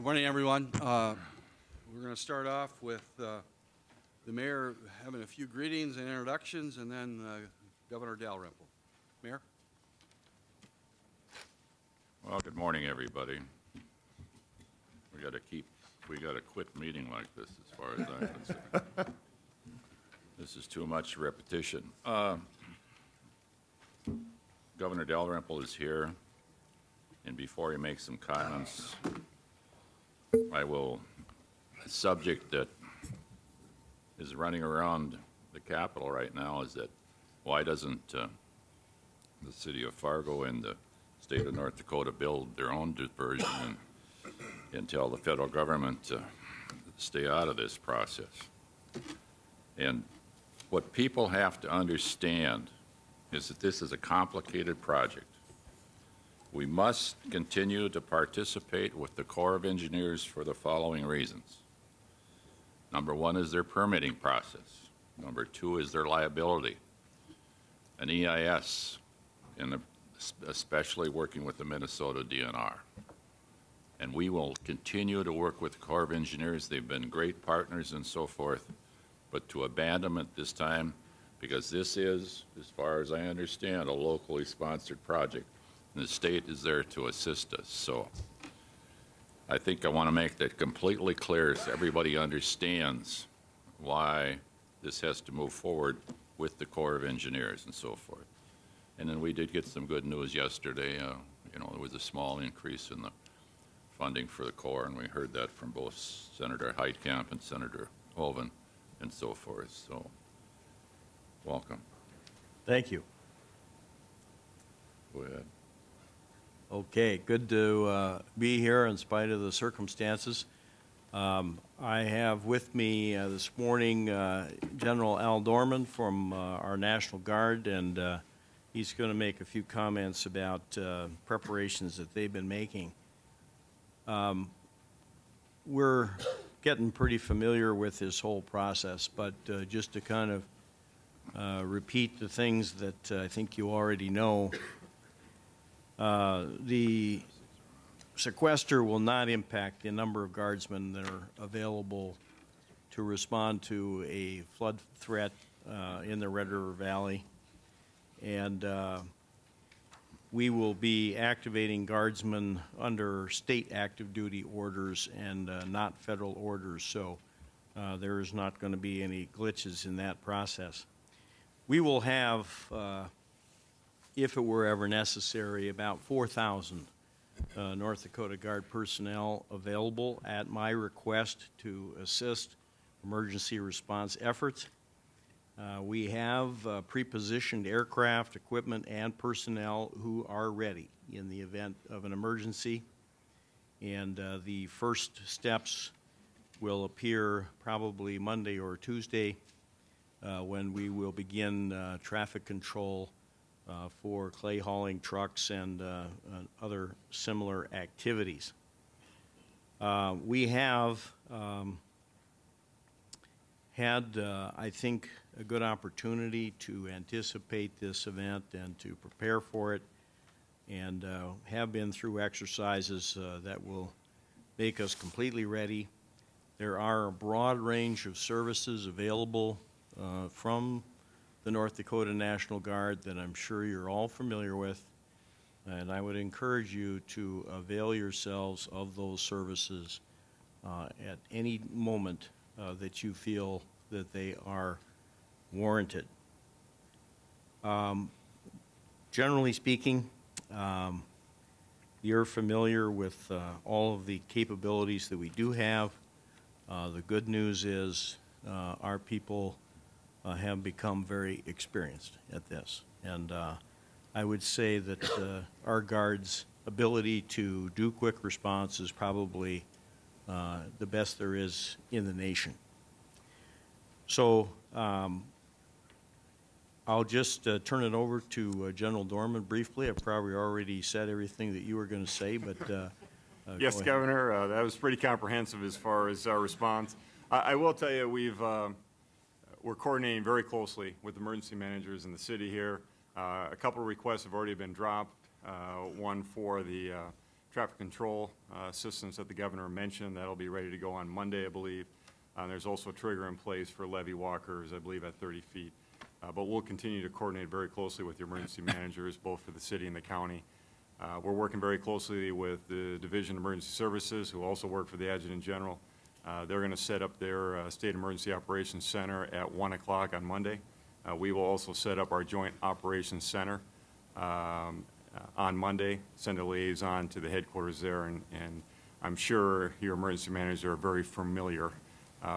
Good morning, everyone. We're going to start off with the mayor having a few greetings and introductions, and then Governor Dalrymple. Mayor? Well, good morning, everybody. We got to quit meeting like this, as far as I'm concerned. This is too much repetition. Governor Dalrymple is here, and before he makes some comments, a subject that is running around the Capitol right now is that why doesn't the city of Fargo and the state of North Dakota build their own diversion and tell the federal government to stay out of this process? And what people have to understand is that this is a complicated project. We must continue to participate with the Corps of Engineers for the following reasons. Number one is their permitting process. Number two is their liability. An EIS, especially working with the Minnesota DNR. And we will continue to work with the Corps of Engineers. They've been great partners and so forth. But to abandon it this time, because this is, as far as I understand, a locally sponsored project, and the state is there to assist us. So I think I want to make that completely clear so everybody understands why this has to move forward with the Corps of Engineers and so forth. And then we did get some good news yesterday. There was a small increase in the funding for the Corps, and we heard that from both Senator Heitkamp and Senator Hoeven and so forth. So welcome. Thank you. Go ahead. Okay, good to be here in spite of the circumstances. I have with me this morning General Al Dorman from our National Guard, and he's going to make a few comments about preparations that they've been making. We're getting pretty familiar with this whole process, but just to kind of repeat the things that I think you already know. The sequester will not impact the number of guardsmen that are available to respond to a flood threat in the Red River Valley. And we will be activating guardsmen under state active duty orders and not federal orders. So there is not going to be any glitches in that process. We will have if it were ever necessary, about 4,000 North Dakota Guard personnel available at my request to assist emergency response efforts. We have pre-positioned aircraft, equipment, and personnel who are ready in the event of an emergency. And the first steps will appear probably Monday or Tuesday when we will begin traffic control for clay hauling trucks and other similar activities. We have had, I think, a good opportunity to anticipate this event and to prepare for it, and have been through exercises that will make us completely ready. There are a broad range of services available from the North Dakota National Guard that I'm sure you're all familiar with, and I would encourage you to avail yourselves of those services at any moment that you feel that they are warranted. Generally speaking, you're familiar with all of the capabilities that we do have. The good news is our people have become very experienced at this. And I would say that our Guard's ability to do quick response is probably the best there is in the nation. So I'll just turn it over to General Dorman briefly. I've probably already said everything that you were going to say, but yes, Governor, that was pretty comprehensive as far as our response. I will tell you, we're coordinating very closely with emergency managers in the city here. A couple of requests have already been dropped. One for the traffic control systems that the governor mentioned. That'll be ready to go on Monday, I believe. There's also a trigger in place for levee walkers, I believe, at 30 feet. But we'll continue to coordinate very closely with the emergency managers, both for the city and the county. We're working very closely with the Division of Emergency Services, who also work for the Adjutant General. They're going to set up their State Emergency Operations Center at 1 o'clock on Monday. We will also set up our Joint Operations Center on Monday, send a liaison to the headquarters there, and I'm sure your emergency managers are very familiar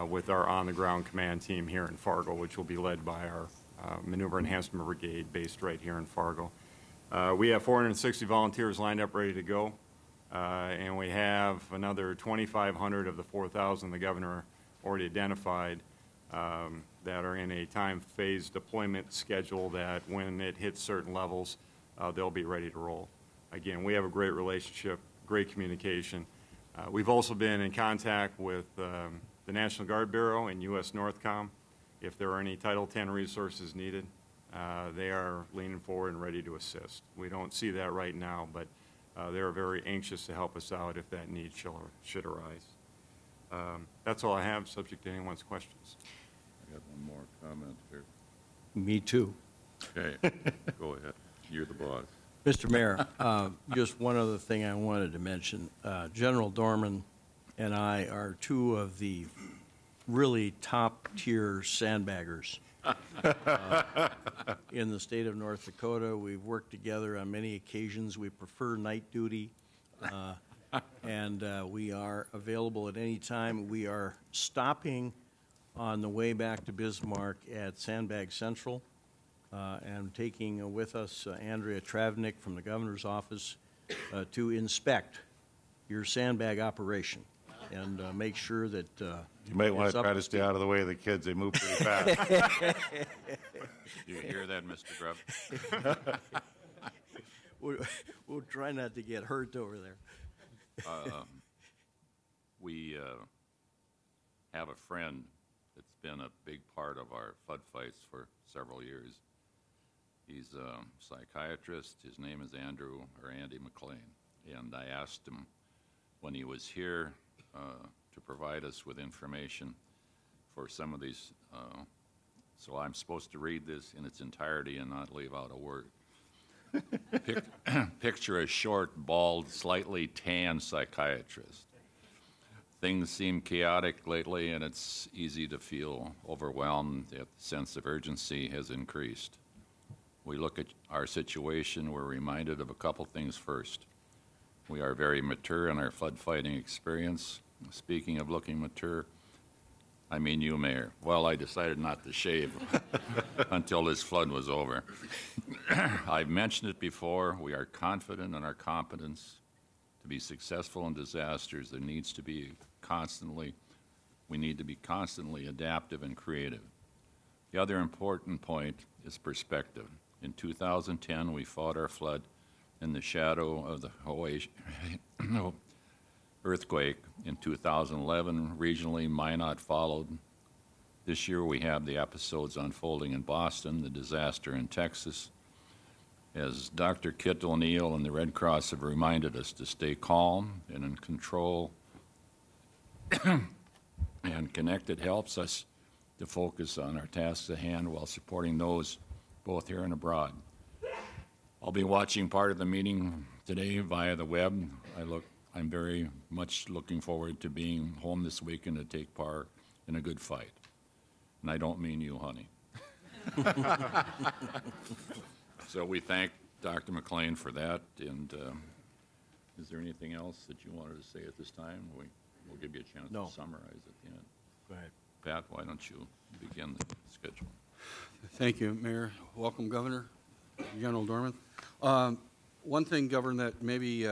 with our on-the-ground command team here in Fargo, which will be led by our Maneuver Enhancement Brigade based right here in Fargo. We have 460 volunteers lined up ready to go, and we have another 2,500 of the 4,000 the governor already identified that are in a time-phased deployment schedule that when it hits certain levels, they'll be ready to roll. Again, we have a great relationship, great communication. We've also been in contact with the National Guard Bureau and U.S. Northcom. If there are any Title X resources needed, they are leaning forward and ready to assist. We don't see that right now, but they are very anxious to help us out if that need should arise. That's all I have, subject to anyone's questions. I got one more comment here. Me too. Okay, go ahead. You're the boss. Mr. Mayor, just one other thing I wanted to mention. General Dorman and I are two of the really top-tier sandbaggers in the state of North Dakota. We've worked together on many occasions. We prefer night duty, and we are available at any time. We are stopping on the way back to Bismarck at Sandbag Central and taking with us Andrea Travnik from the governor's office to inspect your sandbag operation and make sure that You might want it's to up try to to stay out of the way of the kids. They move pretty fast. You hear that, Mr. Grubb? we'll try not to get hurt over there. We have a friend that's been a big part of our flood fights for several years. He's a psychiatrist. His name is Andy McLean. And I asked him when he was here to provide us with information for some of these. So I'm supposed to read this in its entirety and not leave out a word. Picture a short, bald, slightly tan psychiatrist. Things seem chaotic lately, and it's easy to feel overwhelmed that the sense of urgency has increased. We look at our situation, we're reminded of a couple things first. We are very mature in our flood fighting experience. Speaking of looking mature, I mean you, Mayor. Well, I decided not to shave until this flood was over. I've mentioned it before. We are confident in our competence to be successful in disasters. We need to be constantly adaptive and creative. The other important point is perspective. In 2010, we fought our flood in the shadow of the Hawaii earthquake. In 2011, regionally, Minot followed. This year, we have the episodes unfolding in Boston, the disaster in Texas. As Dr. Kit O'Neill and the Red Cross have reminded us to stay calm and in control and connected helps us to focus on our tasks at hand while supporting those both here and abroad. I'll be watching part of the meeting today via the web. I'm very much looking forward to being home this weekend to take part in a good fight. And I don't mean you, honey. So we thank Dr. McLean for that. And is there anything else that you wanted to say at this time? We'll give you a chance No. to summarize at the end. Go ahead. Pat, why don't you begin the schedule? Thank you, Mayor. Welcome, Governor, General Dorman. One thing, Governor, that maybe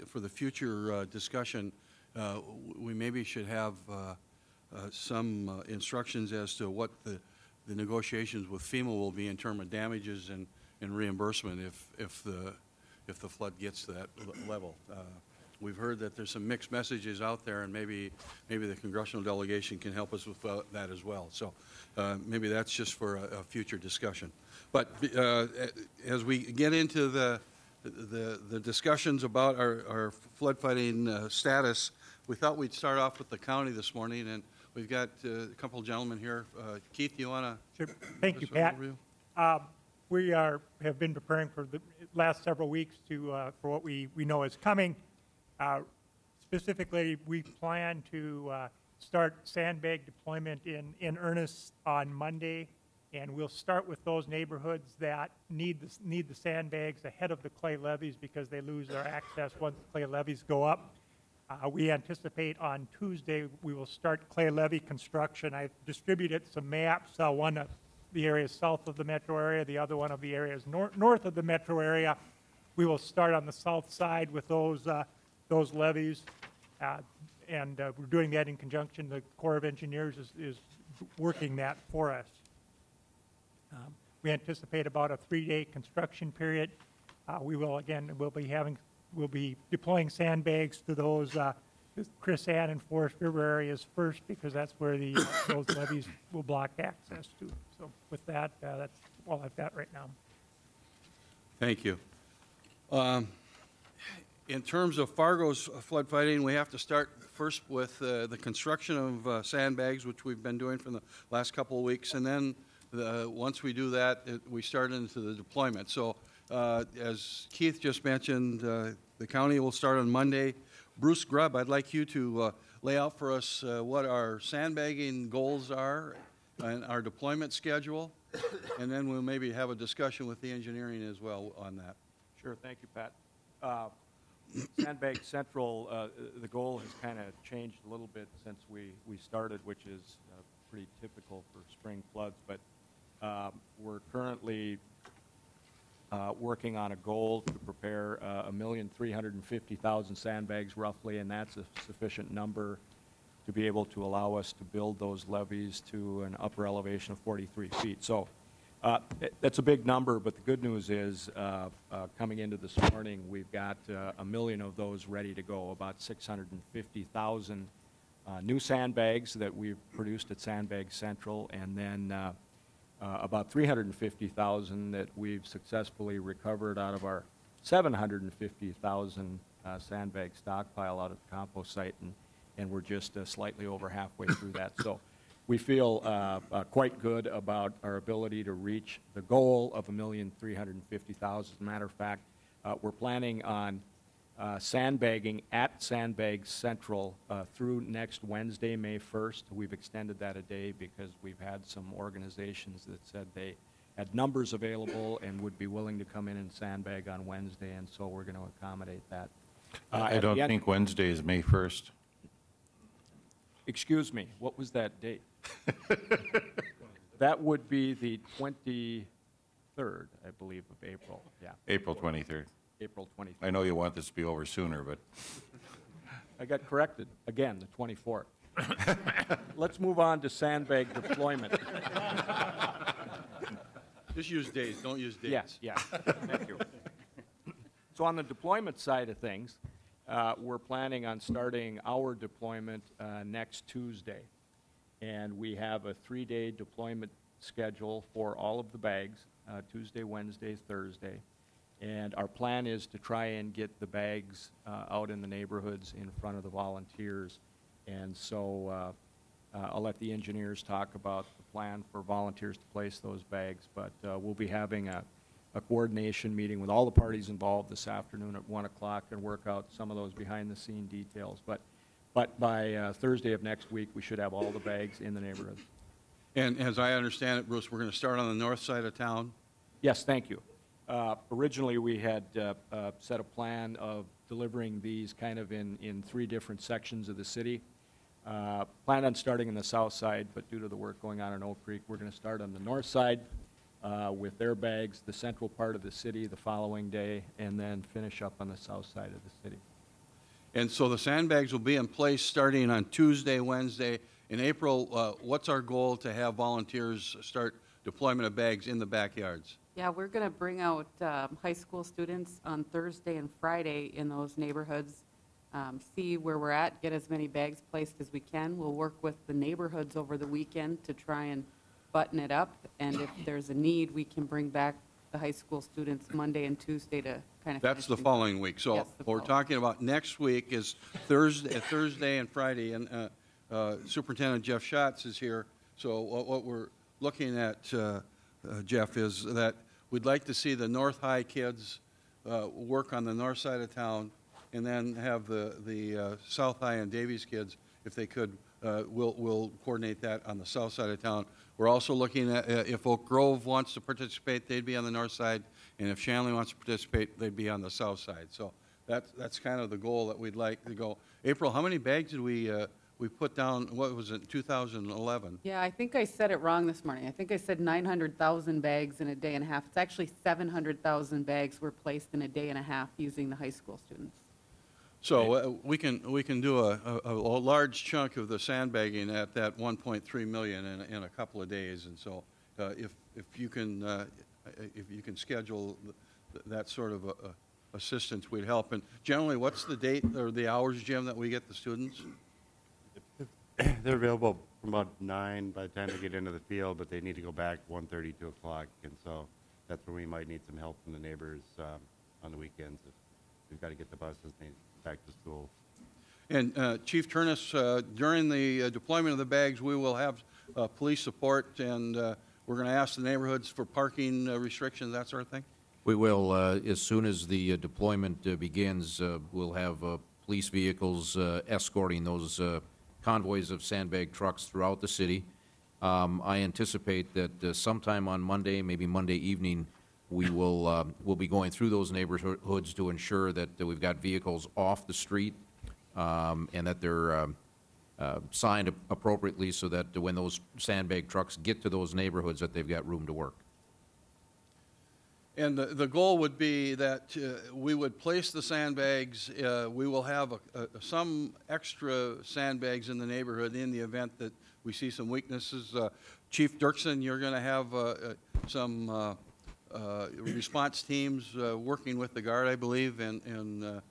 for the future discussion, we maybe should have some instructions as to what the negotiations with FEMA will be in terms of damages and reimbursement if the flood gets to that level. We've heard that there's some mixed messages out there, and maybe the congressional delegation can help us with that as well. So maybe that's just for a future discussion. But as we get into the the discussions about our flood fighting status, we thought we'd start off with the county this morning, and we've got a couple gentlemen here. Keith, do you want to? Sure. Thank you, Pat. We have been preparing for the last several weeks for what we know is coming. Specifically, we plan to start sandbag deployment in earnest on Monday, and we'll start with those neighborhoods that need the sandbags ahead of the clay levees because they lose their access once the clay levees go up. We anticipate on Tuesday we will start clay levee construction. I've distributed some maps, one of the areas south of the metro area, the other one of the areas north of the metro area. We will start on the south side with those levees, and we're doing that in conjunction. The Corps of Engineers is working that for us. We anticipate about a 3-day construction period. We'll be deploying sandbags to those Chris Ann and Forest River areas first because that's where those levees will block access to. So with that, that's all I've got right now. Thank you. In terms of Fargo's flood fighting, we have to start first with the construction of sandbags, which we've been doing for the last couple of weeks, and then once we do that, we start into the deployment. So as Keith just mentioned, the county will start on Monday. Bruce Grubb, I'd like you to lay out for us what our sandbagging goals are and our deployment schedule, and then we'll maybe have a discussion with the engineering as well on that. Sure, thank you, Pat. Sandbag Central, the goal has kind of changed a little bit since we started, which is pretty typical for spring floods, but we're currently working on a goal to prepare 1,350,000 sandbags roughly, and that's a sufficient number to be able to allow us to build those levees to an upper elevation of 43 feet. So that's a big number, but the good news is coming into this morning, we've got 1 million of those ready to go, about 650,000 new sandbags that we've produced at Sandbag Central, and then about 350,000 that we've successfully recovered out of our 750,000 sandbag stockpile out at the compost site, and we're just slightly over halfway through that. So we feel quite good about our ability to reach the goal of 1,350,000. As a matter of fact, we're planning on sandbagging at Sandbag Central through next Wednesday, May 1st. We've extended that a day because we've had some organizations that said they had numbers available and would be willing to come in and sandbag on Wednesday, and so we're going to accommodate that. I don't think Wednesday is May 1st. Excuse me, what was that date? That would be the 23rd, I believe, of April. Yeah. April 23rd. April 23rd. I know you want this to be over sooner, but I got corrected again, the 24th. Let's move on to sandbag deployment. Just use days, don't use dates. Yes, thank you. So on the deployment side of things, we're planning on starting our deployment next Tuesday. And we have a 3-day deployment schedule for all of the bags, Tuesday, Wednesday, Thursday. And our plan is to try and get the bags out in the neighborhoods in front of the volunteers. And so I'll let the engineers talk about the plan for volunteers to place those bags. But we'll be having a coordination meeting with all the parties involved this afternoon at 1 o'clock and work out some of those behind-the-scene details. But by Thursday of next week, we should have all the bags in the neighborhood. And as I understand it, Bruce, we're going to start on the north side of town. Yes, thank you. Originally, we had set a plan of delivering these kind of in 3 different sections of the city. Planned on starting in the south side, but due to the work going on in Oak Creek, we're going to start on the north side with their bags, the central part of the city the following day, and then finish up on the south side of the city. And so the sandbags will be in place starting on Tuesday, Wednesday. In April, what's our goal to have volunteers start deployment of bags in the backyards? Yeah, we're going to bring out high school students on Thursday and Friday in those neighborhoods, see where we're at, get as many bags placed as we can. We'll work with the neighborhoods over the weekend to try and button it up, and if there's a need, we can bring back the high school students Monday and Tuesday to kind kind of. That's the finishing. following week. So Yes, the what we're following. talking about next week is Thursday and Friday, and Superintendent Jeff Schatz is here. So what we're looking at, Jeff, is that we'd like to see the North High kids work on the north side of town, and then have the South High and Davies kids, if they could, we'll coordinate that on the south side of town. We're also looking at, if Oak Grove wants to participate, they'd be on the north side, and if Shanley wants to participate, they'd be on the south side. So that's kind of the goal that we'd like to go. April, how many bags did we put down, what was it, 2011? Yeah, I think I said it wrong this morning. I think I said 900,000 bags in a day and a half. It's actually 700,000 bags were placed in a day and a half using the high school students. So we can do a large chunk of the sandbagging at that 1.3 million in a couple of days, and so if you can schedule that sort of assistance, we'd help. And generally, what's the date or the hours, Jim, that we get the students? They're available from about 9 by the time they get into the field, but they need to go back 1:30, 2 o'clock, and so that's where we might need some help from the neighbors on the weekends. If we've got to get the buses back to school. And Chief Turnus, during the deployment of the bags, we will have police support, and we're going to ask the neighborhoods for parking restrictions, that sort of thing? We will, as soon as the deployment begins, we'll have police vehicles escorting those convoys of sandbag trucks throughout the city. I anticipate that sometime on Monday, maybe Monday evening, we'll be going through those neighborhoods to ensure that we've got vehicles off the street and that they're signed appropriately so that when those sandbag trucks get to those neighborhoods that they've got room to work. And the goal would be that we would place the sandbags. We will have some extra sandbags in the neighborhood in the event that we see some weaknesses. Chief Dirksen, you're going to have some response teams working with the Guard, I believe, and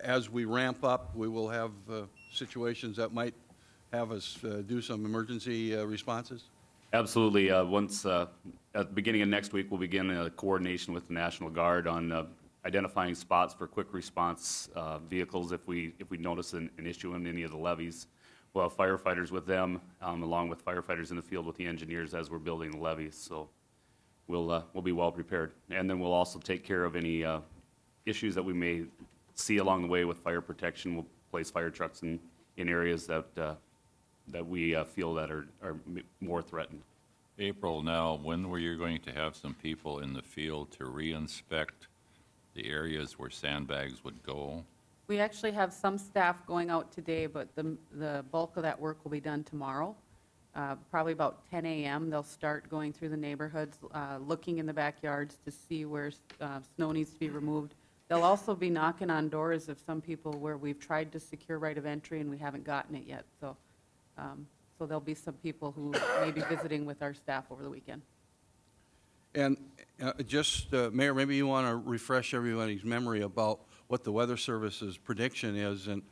as we ramp up, we will have situations that might have us do some emergency responses. Absolutely. Once at the beginning of next week, we'll begin a coordination with the National Guard on identifying spots for quick response vehicles if we notice an issue in any of the levees. We'll have firefighters with them, along with firefighters in the field with the engineers as we're building the levees. So we'll be well prepared, and then we'll also take care of any issues that we may see along the way with fire protection. We'll place fire trucks in areas that we feel that are more threatened. April, now, when were you going to have some people in the field to re-inspect the areas where sandbags would go? We actually have some staff going out today, but the bulk of that work will be done tomorrow. Probably about 10 a.m. They'll start going through the neighborhoods, looking in the backyards to see where snow needs to be removed. They'll also be knocking on doors of some people where we've tried to secure right of entry and we haven't gotten it yet. So there'll be some people who may be visiting with our staff over the weekend. And just, Mayor, maybe you want to refresh everybody's memory about what the Weather Service's prediction is and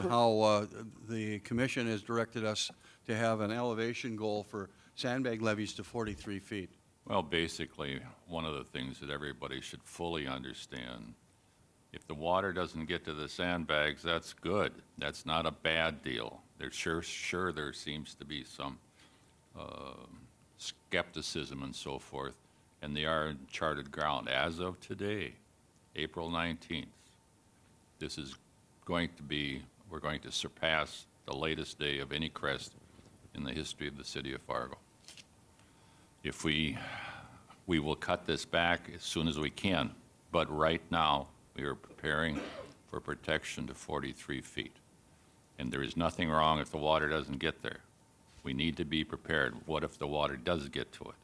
how the commission has directed us to have an elevation goal for sandbag levees to 43 feet. Well, basically, one of the things that everybody should fully understand, if the water doesn't get to the sandbags, that's good. That's not a bad deal. There's sure there seems to be some skepticism and so forth, and they are uncharted ground. As of today, April 19th, this is going to be, we're going to surpass the latest day of any crest in the history of the city of Fargo. If we will cut this back as soon as we can, but right now we are preparing for protection to 43 feet. And there is nothing wrong if the water doesn't get there. We need to be prepared. What if the water does get to it?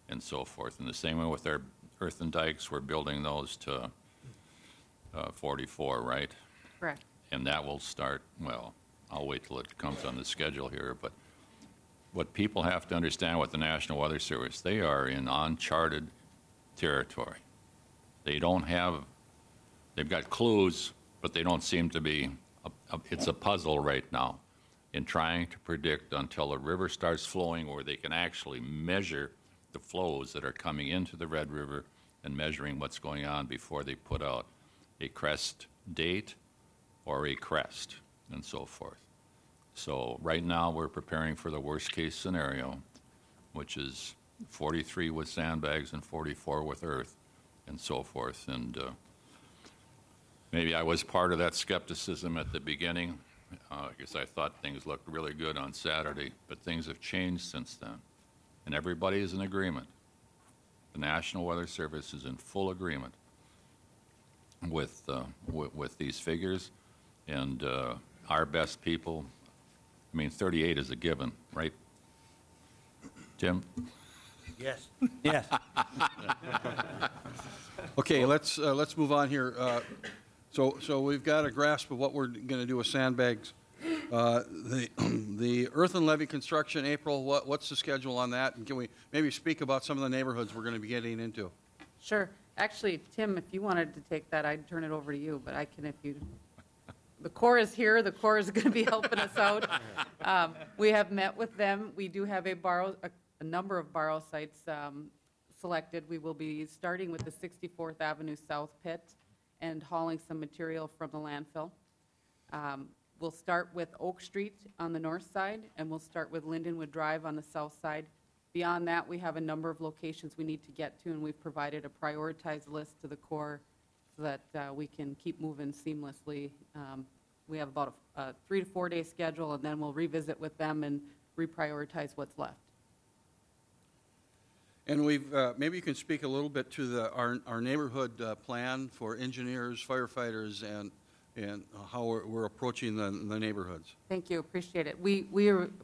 And so forth. And the same way with our earthen dikes, we're building those to 44, right? Correct. And that will start, well, I'll wait till it comes on the schedule here, but what people have to understand with the National Weather Service, they are in uncharted territory. They don't have, they've got clues, but they don't seem to be, it's a puzzle right now in trying to predict until the river starts flowing where they can actually measure the flows that are coming into the Red River and measuring what's going on before they put out a crest date or a crest, and so forth. So right now, we're preparing for the worst-case scenario, which is 43 with sandbags and 44 with earth, and so forth. And maybe I was part of that skepticism at the beginning, because I thought things looked really good on Saturday, but things have changed since then, and everybody is in agreement. The National Weather Service is in full agreement with these figures, and our best people. I mean, 38 is a given, right, Tim? Yes. Yes. Okay, let's move on here. So we've got a grasp of what we're going to do with sandbags. The earth and levee construction, April, what's the schedule on that? And can we maybe speak about some of the neighborhoods we're going to be getting into? Sure. Actually, Tim, if you wanted to take that, I'd turn it over to you, but I can if you... The Corps is here. The Corps is going to be helping us out. We have met with them. We do have a number of borrow sites selected. We will be starting with the 64th Avenue South Pit and hauling some material from the landfill. We'll start with Oak Street on the north side, and we'll start with Lindenwood Drive on the south side. Beyond that, we have a number of locations we need to get to, and we've provided a prioritized list to the Corps so that we can keep moving seamlessly. We have about a 3 to 4 day schedule, and then we'll revisit with them and reprioritize what's left. And maybe you can speak a little bit to our neighborhood plan for engineers, firefighters, and how we're approaching the neighborhoods. Thank you, appreciate it. We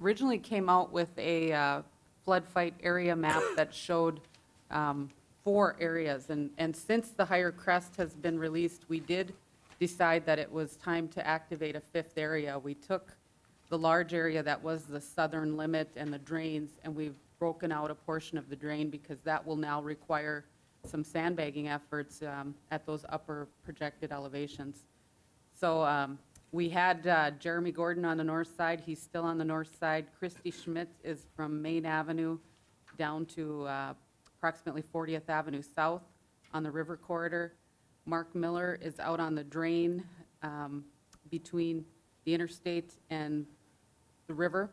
originally came out with a flood fight area map that showed 4 areas, and since the higher crest has been released, we did decide that it was time to activate a 5th area. We took the large area that was the southern limit and the drains, and we've broken out a portion of the drain because that will now require some sandbagging efforts at those upper projected elevations. So we had Jeremy Gordon on the north side. He's still on the north side. Christy Schmidt is from Main Avenue down to approximately 40th Avenue South on the river corridor. Mark Miller is out on the drain between the interstate and the river.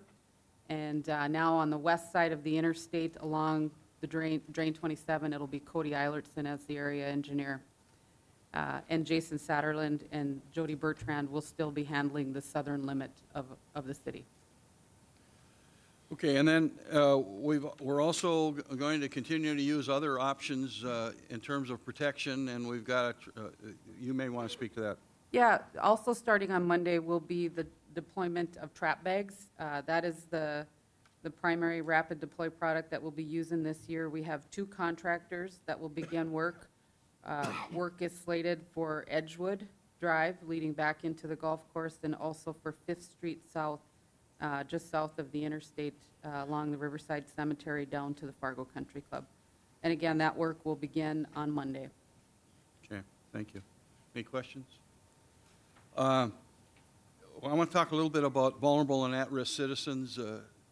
And now on the west side of the interstate along the drain 27, it'll be Cody Eilertson as the area engineer. And Jason Satterland and Jody Bertrand will still be handling the southern limit of the city. Okay, and then we're also going to continue to use other options in terms of protection, and we've got, you may want to speak to that. Yeah, also starting on Monday will be the deployment of trap bags. That is the primary rapid deploy product that we'll be using this year. We have 2 contractors that will begin work. Work is slated for Edgewood Drive leading back into the golf course, and also for 5th Street South, just south of the interstate along the Riverside Cemetery down to the Fargo Country Club. And again, that work will begin on Monday. Okay, thank you. Any questions? Well, I want to talk a little bit about vulnerable and at-risk citizens.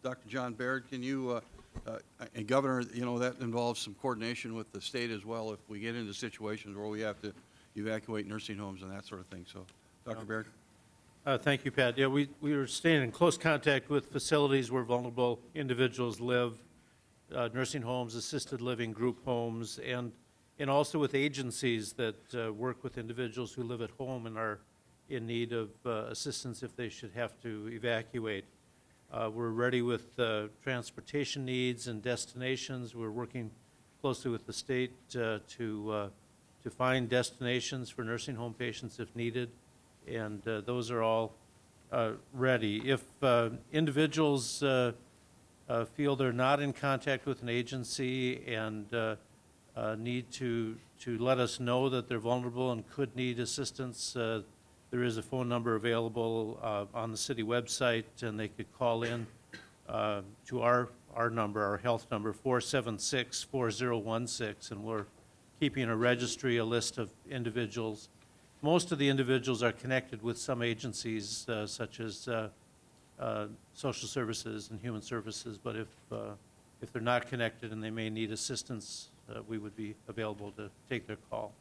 Dr. John Baird, can you, and Governor, you know, that involves some coordination with the state as well if we get into situations where we have to evacuate nursing homes and that sort of thing. So, Dr. Baird? Thank you, Pat. Yeah, we are staying in close contact with facilities where vulnerable individuals live, nursing homes, assisted living, group homes, and also with agencies that work with individuals who live at home and are in need of assistance if they should have to evacuate. We're ready with transportation needs and destinations. We're working closely with the state to find destinations for nursing home patients if needed, and those are all ready. If individuals feel they're not in contact with an agency and need to let us know that they're vulnerable and could need assistance, there is a phone number available on the city website, and they could call in to our number, our health number, 476-4016, and we're keeping a registry, a list of individuals. Most of the individuals are connected with some agencies, such as social services and human services, but if they're not connected and they may need assistance, we would be available to take their call.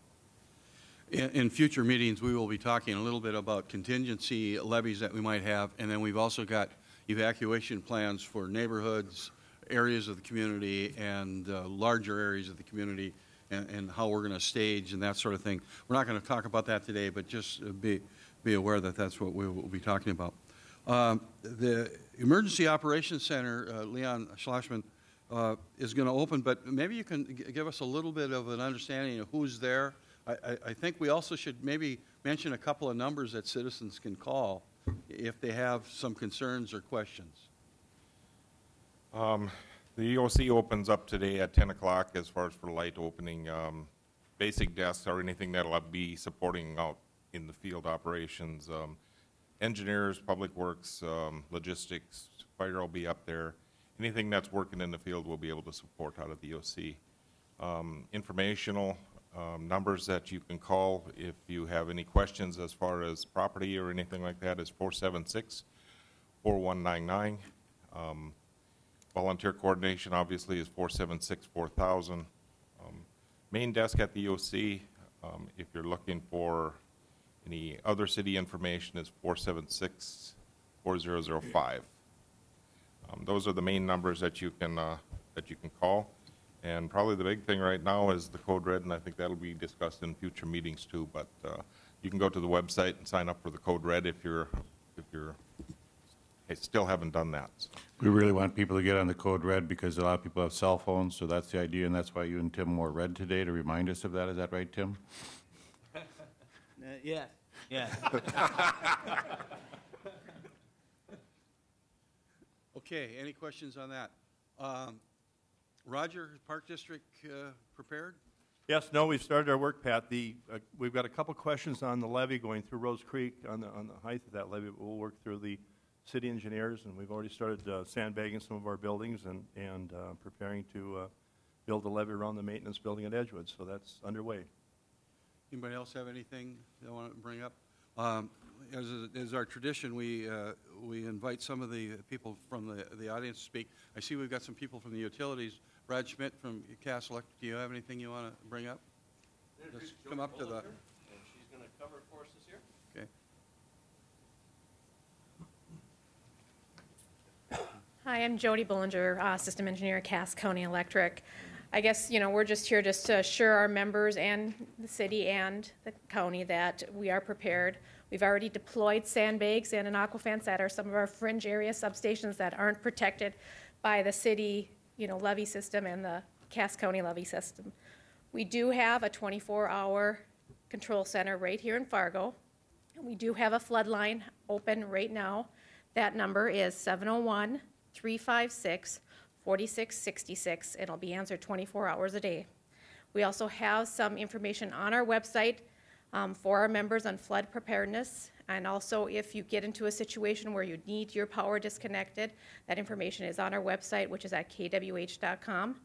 in future meetings, we will be talking a little bit about contingency levies that we might have, and then we've also got evacuation plans for neighborhoods, areas of the community, and larger areas of the community, and how we're going to stage and that sort of thing. We're not going to talk about that today, but just be aware that that's what we will be talking about. The Emergency Operations Center, Leon Schlossman, is going to open, but maybe you can give us a little bit of an understanding of who's there. I think we also should maybe mention a couple of numbers that citizens can call if they have some concerns or questions. The EOC opens up today at 10 o'clock as far as for light opening. Basic desks or anything that'll be supporting out in the field operations. Engineers, public works, logistics, fire will be up there. Anything that's working in the field will be able to support out of the EOC. Informational numbers that you can call if you have any questions as far as property or anything like that is 476-4199. Volunteer coordination obviously is 476-4000. Main desk at the EOC, if you're looking for any other city information, is 476-4005. Those are the main numbers that you can call. And probably the big thing right now is the Code Red, and I think that'll be discussed in future meetings too. But you can go to the website and sign up for the Code Red if you're still haven't done that. So. We really want people to get on the Code Red because a lot of people have cell phones, so that's the idea, and that's why you and Tim wore red today to remind us of that. Is that right, Tim? Yes. Yes. Okay, any questions on that? Roger, Park District prepared? Yes, no, we've started our work, Pat. We've got a couple questions on the levee going through Rose Creek on the height of that levee. We'll work through the city engineers, and we've already started sandbagging some of our buildings and preparing to build a levee around the maintenance building at Edgewood. So that's underway. Anybody else have anything they want to bring up? As is our tradition, we invite some of the people from the audience to speak. I see we've got some people from the utilities. Brad Schmidt from Cass Electric, do you have anything you want to bring up? Just come up to the... And she's going to cover it for us this year. Okay. Hi, I'm Jody Bullinger, System Engineer at Cass County Electric. I guess, we're just here just to assure our members and the city and the county that we are prepared. We've already deployed sandbags and an aquafence that are some of our fringe area substations that aren't protected by the city, levee system and the Cass County levee system. We do have a 24-hour control center right here in Fargo. We do have a flood line open right now. That number is 701-356-4666. It'll be answered 24 hours a day. We also have some information on our website for our members on flood preparedness, and also if you get into a situation where you need your power disconnected, that information is on our website, which is at kwh.com.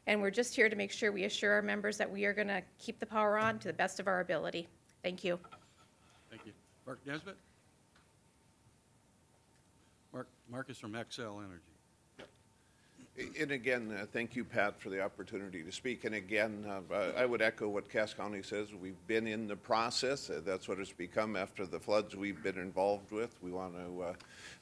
And we're just here to make sure we assure our members that we are going to keep the power on to the best of our ability. Thank you. Thank you. Mark Nesbitt? Mark is from XL Energy. And again, thank you, Pat, for the opportunity to speak. And again, I would echo what Cass County says. We've been in the process. That's what it's become after the floods we've been involved with. We want to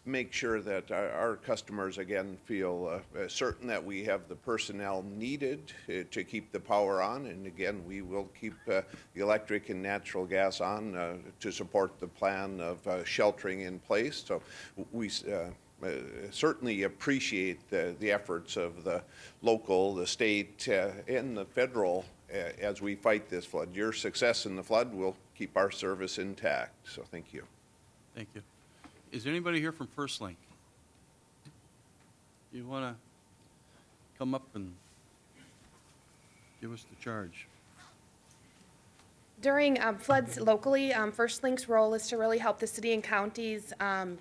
make sure that our customers, again, feel certain that we have the personnel needed to keep the power on. And again, we will keep the electric and natural gas on to support the plan of sheltering in place. So we certainly appreciate the efforts of the local, the state, and the federal as we fight this flood. Your success in the flood will keep our service intact. So thank you. Thank you. Is there anybody here from First Link? You want to come up and give us the charge? During floods locally, First Link's role is to really help the city and counties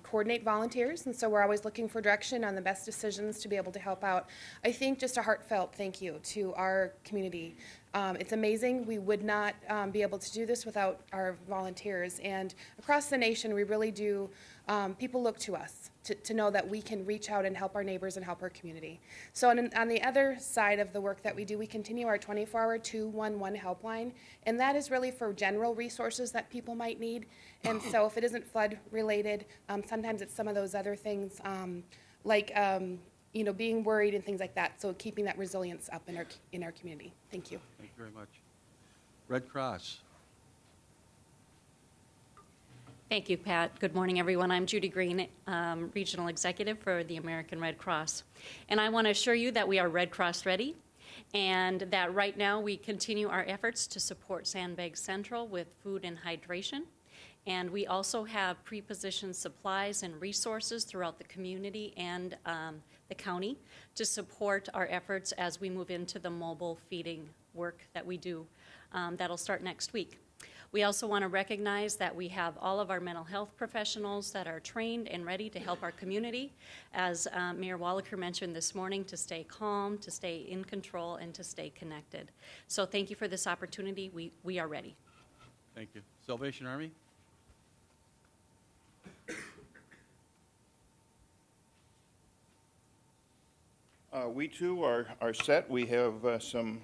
coordinate volunteers, and so we're always looking for direction on the best decisions to be able to help out. I think just a heartfelt thank you to our community. It's amazing. We would not be able to do this without our volunteers. And across the nation, we really do, people look to us to know that we can reach out and help our neighbors and help our community. So on the other side of the work that we do, we continue our 24-hour 211 helpline, and that is really for general resources that people might need. And so if it isn't flood related, sometimes it's some of those other things like you know, being worried and things like that. So keeping that resilience up in our community. Thank you. Thank you very much. Red Cross. Thank you, Pat. Good morning, everyone. I'm Judy Green, Regional Executive for the American Red Cross. And I want to assure you that we are Red Cross ready, and that right now we continue our efforts to support Sandbag Central with food and hydration. And we also have pre-positioned supplies and resources throughout the community and the county to support our efforts as we move into the mobile feeding work that we do. That'll start next week. We also want to recognize that we have all of our mental health professionals that are trained and ready to help our community, as Mayor Wallaker mentioned this morning, to stay calm, to stay in control, and to stay connected. So thank you for this opportunity. We are ready. Thank you. Salvation Army. We too are set. We have some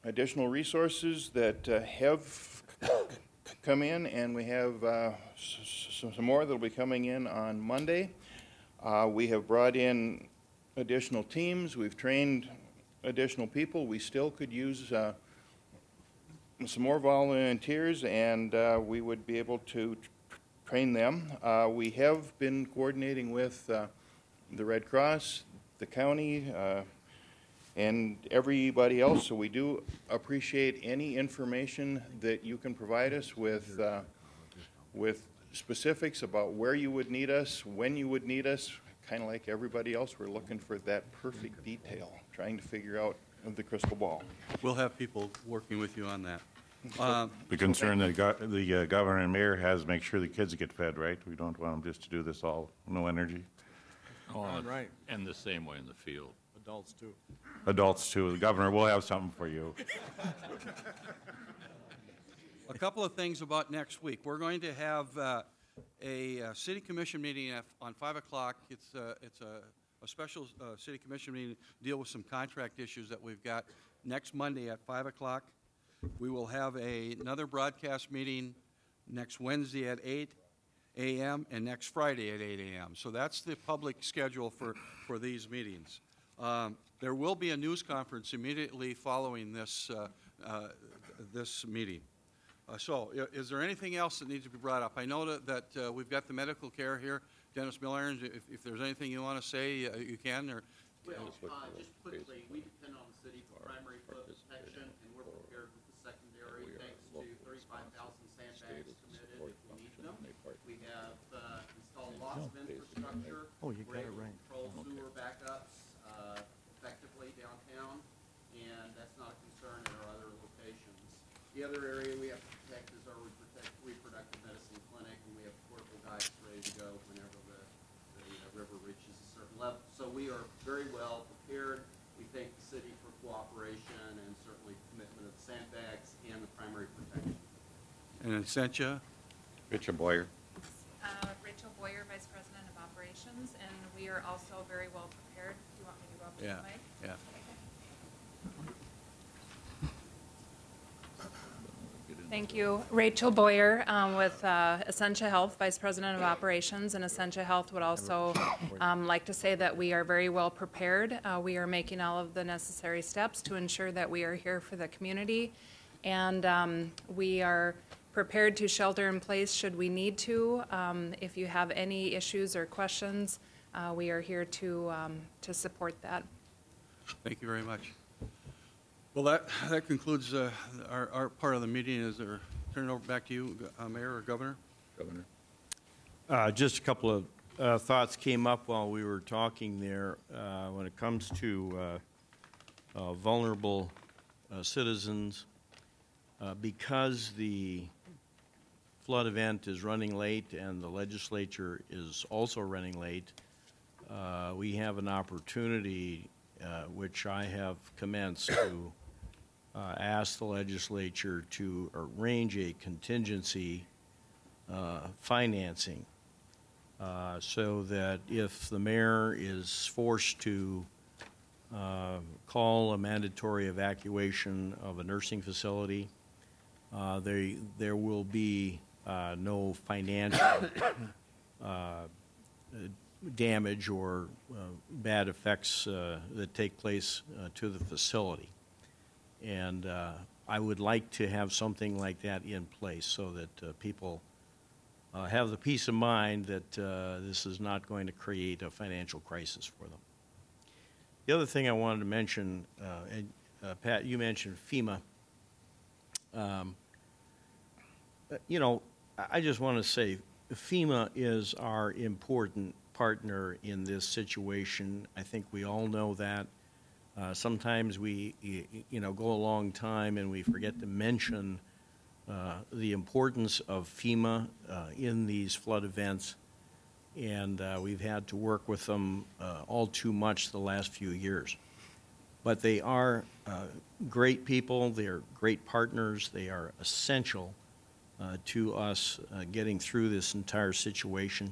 additional resources that have come in, and we have some more that will be coming in on Monday. We have brought in additional teams. We've trained additional people. We still could use some more volunteers, and we would be able to train them. We have been coordinating with the Red Cross, the county, and everybody else, so we do appreciate any information that you can provide us with specifics about where you would need us, when you would need us. Kind of like everybody else, we're looking for that perfect detail, trying to figure out the crystal ball. We'll have people working with you on that. The concern that the governor and mayor has, make sure the kids get fed, right? We don't want them just to do this all, no energy. Oh, right. And the same way in the field. Adults too. Adults too. The governor, we'll have something for you. A couple of things about next week. We're going to have a city commission meeting on 5 o'clock. It's a special city commission meeting to deal with some contract issues that we've got next Monday at 5 o'clock. We will have another broadcast meeting next Wednesday at 8 a.m. and next Friday at 8 a.m. So that's the public schedule for these meetings. There will be a news conference immediately following this meeting. So is there anything else that needs to be brought up? I know that we've got the medical care here. Dennis Miller, if there's anything you want to say, you can. Or well, just quickly, we depend on the city for primary flood protection, and we're prepared with the secondary, thanks to 35,000 sandbags committed if we need them. We have installed lots of infrastructure. Oh, you got it right. We're able to control sewer backups effectively downtown, and that's not a concern at our other locations. The other area we have to protect is our reproductive medicine clinic, and we have portable guides ready to go whenever the river reaches a certain level. So we are very well prepared. We thank the city for cooperation and certainly commitment of the sandbags and the primary protection. And Essentia? Richard Boyer. Rachel Boyer, Vice President of Operations, and we are also very well prepared. Do you want me to go up to the mic? Yeah. Thank you. Rachel Boyer with Essentia Health, Vice President of Operations, and Essentia Health would also like to say that we are very well prepared. We are making all of the necessary steps to ensure that we are here for the community, and we are prepared to shelter in place should we need to. If you have any issues or questions, we are here to support that. Thank you very much. Well, that concludes our part of the meeting. Is there, turn it over back to you, Mayor or Governor? Governor. Just a couple of thoughts came up while we were talking there. When it comes to vulnerable citizens, because the flood event is running late and the legislature is also running late, we have an opportunity, which I have commenced, to asked the legislature to arrange a contingency financing so that if the mayor is forced to call a mandatory evacuation of a nursing facility, there will be no financial damage or bad effects that take place to the facility. And I would like to have something like that in place so that people have the peace of mind that this is not going to create a financial crisis for them. The other thing I wanted to mention, and Pat, you mentioned FEMA. You know, I just want to say FEMA is our important partner in this situation. I think we all know that. Sometimes we, go a long time and we forget to mention the importance of FEMA in these flood events, and we've had to work with them all too much the last few years. But they are great people, they're great partners, they are essential to us getting through this entire situation.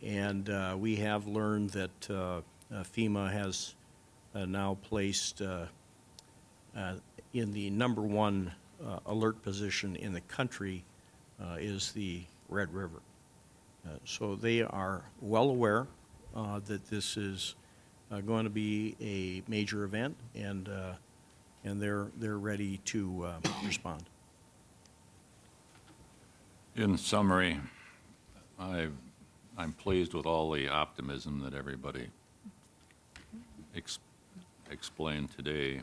And we have learned that FEMA has now placed in the #1 alert position in the country is the Red River. So they are well aware that this is going to be a major event, and they're ready to respond. In summary, I'm pleased with all the optimism that everybody explained today.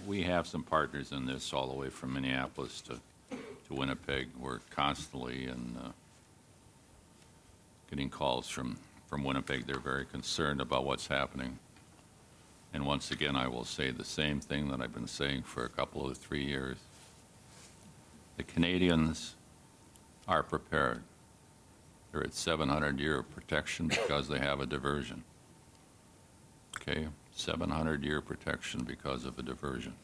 We have some partners in this all the way from Minneapolis to Winnipeg. We're constantly getting calls from Winnipeg. They're very concerned about what's happening. And once again, I will say the same thing that I've been saying for a couple of 3 years. The Canadians are prepared. They're at 700-year protection because they have a diversion. Okay, 700-year protection because of a diversion.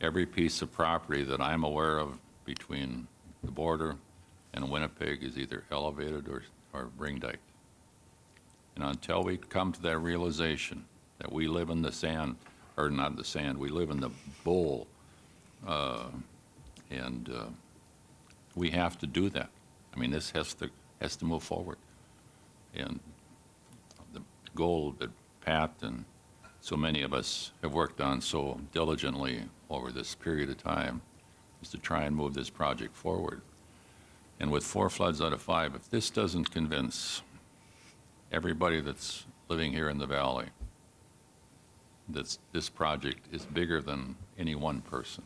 Every piece of property that I'm aware of between the border and Winnipeg is either elevated or ring-diked. And until we come to that realization that we live in the sand, or not the sand, we live in the bowl, and we have to do that. I mean, this has to move forward. And the goal that Pat and so many of us have worked on so diligently over this period of time is to try and move this project forward. And with 4 floods out of 5, if this doesn't convince everybody that's living here in the valley that this project is bigger than any one person,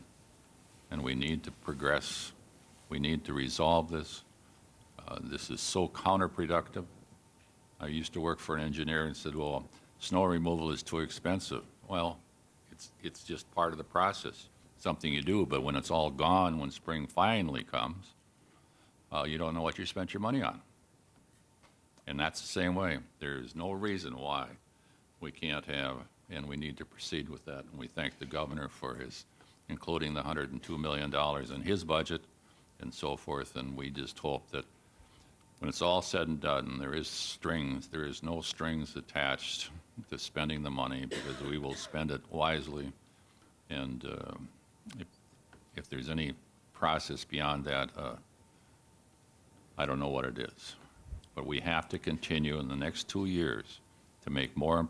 and we need to progress, we need to resolve this. This is so counterproductive. I used to work for an engineer and said, well, snow removal is too expensive. Well, it's just part of the process, something you do, but when it's all gone, when spring finally comes, you don't know what you spent your money on. And that's the same way. There's no reason why we can't have, and we need to proceed with that. And we thank the governor for his including the $102 million in his budget and so forth. And we just hope that when it's all said and done, there is no strings attached to spending the money, because we will spend it wisely. And if there's any process beyond that, I don't know what it is. But we have to continue in the next 2 years to make more improvements